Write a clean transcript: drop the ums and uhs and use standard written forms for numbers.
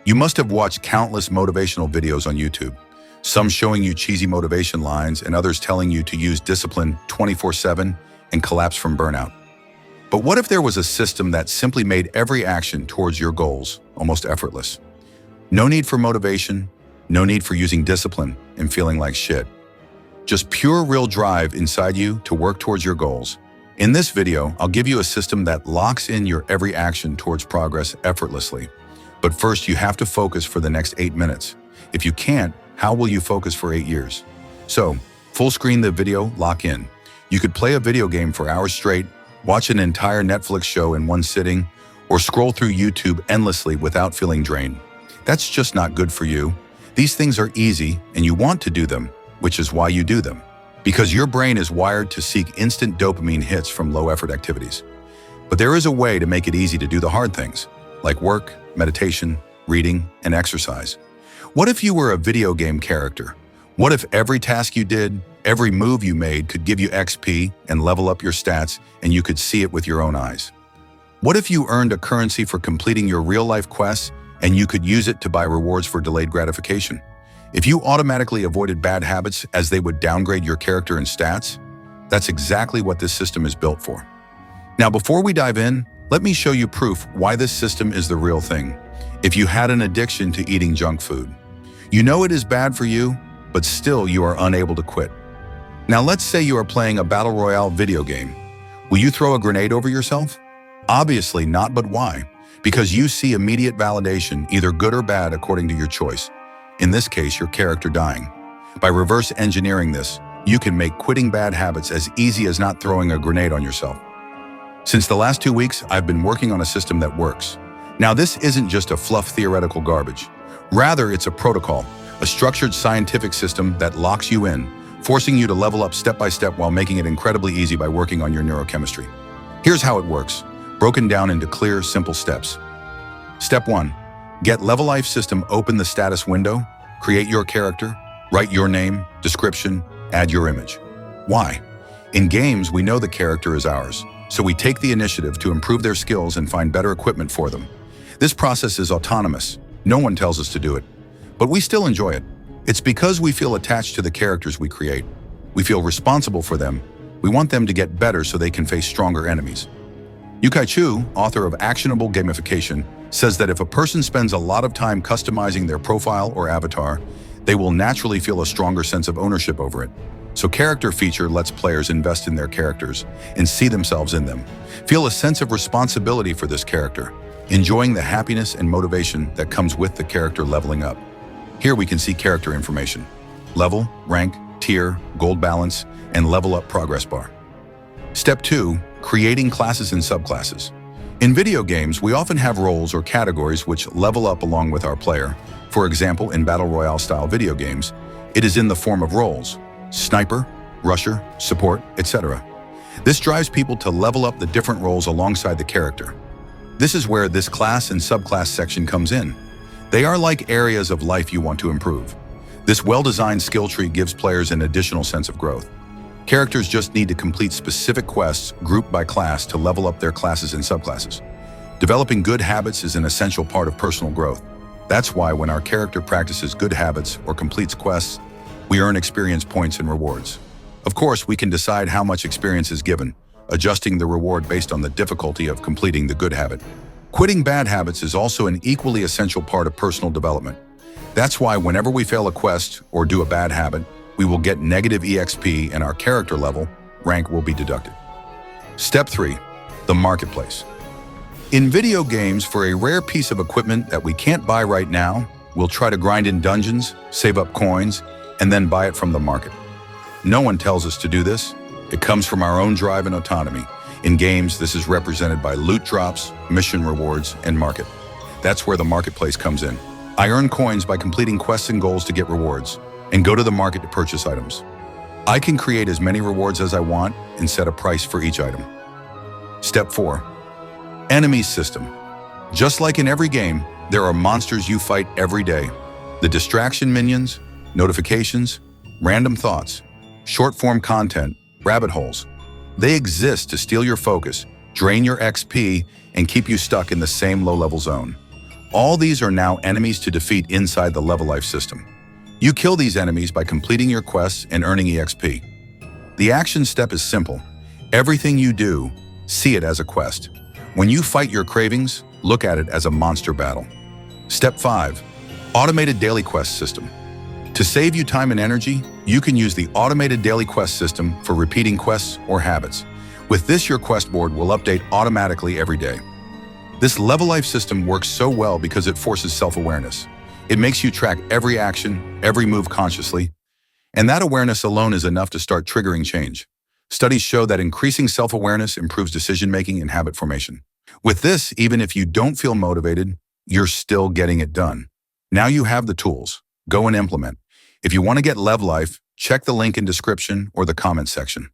You must have watched countless motivational videos on YouTube, some showing you cheesy motivation lines and others telling you to use discipline 24/7 and collapse from burnout. But what if there was a system that simply made every action towards your goals almost effortless? No need for motivation, no need for using discipline and feeling like shit. Just pure real drive inside you to work towards your goals. In this video, I'll give you a system that locks in your every action towards progress effortlessly. But first, you have to focus for the next 8 minutes. If you can't, how will you focus for 8 years? So, full screen the video, lock in. You could play a video game for hours straight, watch an entire Netflix show in one sitting, or scroll through YouTube endlessly without feeling drained. That's just not good for you. These things are easy, and you want to do them, which is why you do them. Because your brain is wired to seek instant dopamine hits from low-effort activities. But there is a way to make it easy to do the hard things, like work, meditation, reading, and exercise. What if you were a video game character? What if every task you did, every move you made could give you XP and level up your stats, and you could see it with your own eyes? What if you earned a currency for completing your real-life quests, and you could use it to buy rewards for delayed gratification? If you automatically avoided bad habits as they would downgrade your character and stats, that's exactly what this system is built for. Now, before we dive in, let me show you proof why this system is the real thing. If you had an addiction to eating junk food, you know it is bad for you, but still you are unable to quit. Now, let's say you are playing a battle royale video game. Will you throw a grenade over yourself? Obviously not, but why? Because you see immediate validation, either good or bad according to your choice. In this case, your character dying. By reverse engineering this, you can make quitting bad habits as easy as not throwing a grenade on yourself. Since the last 2 weeks, I've been working on a system that works. Now, this isn't just a fluff theoretical garbage. Rather, it's a protocol, a structured scientific system that locks you in, forcing you to level up step by step while making it incredibly easy by working on your neurochemistry. Here's how it works, broken down into clear, simple steps. Step 1. Get Level Life System. Open the status window, create your character, write your name, description, add your image. Why? In games, we know the character is ours, so we take the initiative to improve their skills and find better equipment for them. This process is autonomous. No one tells us to do it, but we still enjoy it. It's because we feel attached to the characters we create. We feel responsible for them. We want them to get better so they can face stronger enemies. Yu-Kai Chu, author of Actionable Gamification, says that if a person spends a lot of time customizing their profile or avatar, they will naturally feel a stronger sense of ownership over it. So Character Feature lets players invest in their characters and see themselves in them. Feel a sense of responsibility for this character, enjoying the happiness and motivation that comes with the character leveling up. Here we can see character information: level, rank, tier, gold balance, and level up progress bar. Step 2. Creating classes and subclasses. In video games, we often have roles or categories which level up along with our player. For example, in Battle Royale style video games, it is in the form of roles: sniper, rusher, support, etc. This drives people to level up the different roles alongside the character. This is where this class and subclass section comes in. They are like areas of life you want to improve. This well-designed skill tree gives players an additional sense of growth. Characters just need to complete specific quests grouped by class to level up their classes and subclasses. Developing good habits is an essential part of personal growth. That's why when our character practices good habits or completes quests, we earn experience points and rewards. Of course, we can decide how much experience is given, adjusting the reward based on the difficulty of completing the good habit. Quitting bad habits is also an equally essential part of personal development. That's why whenever we fail a quest or do a bad habit, we will get negative EXP and our character level, rank, will be deducted. Step 3. The marketplace. In video games, for a rare piece of equipment that we can't buy right now, we'll try to grind in dungeons, save up coins, and then buy it from the market. No one tells us to do this. It comes from our own drive and autonomy. In games, this is represented by loot drops, mission rewards, and market. That's where the marketplace comes in. I earn coins by completing quests and goals to get rewards, and go to the market to purchase items. I can create as many rewards as I want and set a price for each item. Step 4. Enemy system. Just like in every game, there are monsters you fight every day. The distraction minions, notifications, random thoughts, short-form content, rabbit holes. They exist to steal your focus, drain your XP, and keep you stuck in the same low-level zone. All these are now enemies to defeat inside the Level Life system. You kill these enemies by completing your quests and earning EXP. The action step is simple. Everything you do, see it as a quest. When you fight your cravings, look at it as a monster battle. Step 5. Automated Daily Quest System. To save you time and energy, you can use the Automated Daily Quest System for repeating quests or habits. With this, your quest board will update automatically every day. This Level Life system works so well because it forces self-awareness. It makes you track every action, every move consciously, and that awareness alone is enough to start triggering change. Studies show that increasing self-awareness improves decision-making and habit formation. With this, even if you don't feel motivated, you're still getting it done. Now you have the tools. Go and implement. If you want to get Level Life, check the link in description or the comment section.